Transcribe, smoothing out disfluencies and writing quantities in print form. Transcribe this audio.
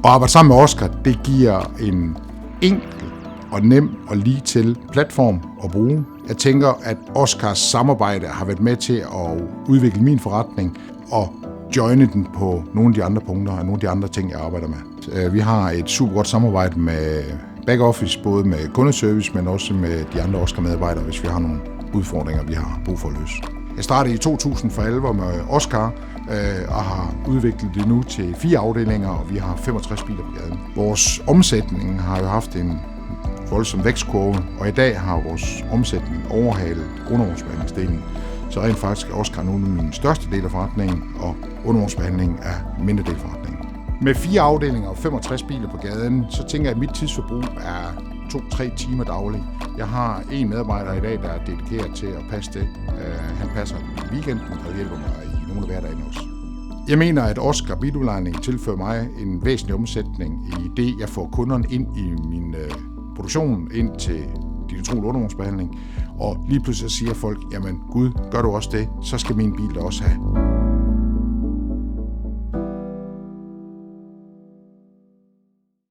At arbejde sammen med Oscar, det giver en enkel og nem og lige til platform at bruge. Jeg tænker, at Oscars samarbejde har været med til at udvikle min forretning og joine den på nogle af de andre punkter og nogle af de andre ting, jeg arbejder med. Vi har et super godt samarbejde med backoffice, både med kundeservice, men også med de andre Oscar-medarbejdere, hvis vi har nogle udfordringer, vi har brug for at løse. Jeg startede i 2000 for alvor med Oscar, og har udviklet det nu til 4 afdelinger, og vi har 65 biler på gaden. Vores omsætning har jo haft en voldsom vækstkurve, og i dag har vores omsætning overhalet undervognsbehandlingsdelen. Så rent faktisk er Oscar nu min største del af forretningen, og undervognsbehandling er mindre del af forretningen. Med 4 afdelinger og 65 biler på gaden, så tænker jeg, at mit tidsforbrug er 2-3 timer dagligt. Jeg har en medarbejder i dag, der er dedikeret til at passe det. Han passer i weekenden og hjælper mig i nogle af hverdagene også. Jeg mener, at Oscar Biludlejning tilfører mig en væsentlig omsætning i det, jeg får kunderne ind i min produktion, ind til digital undervognsbehandling. Og lige pludselig siger folk, jamen Gud, gør du også det, så skal min bil da også have.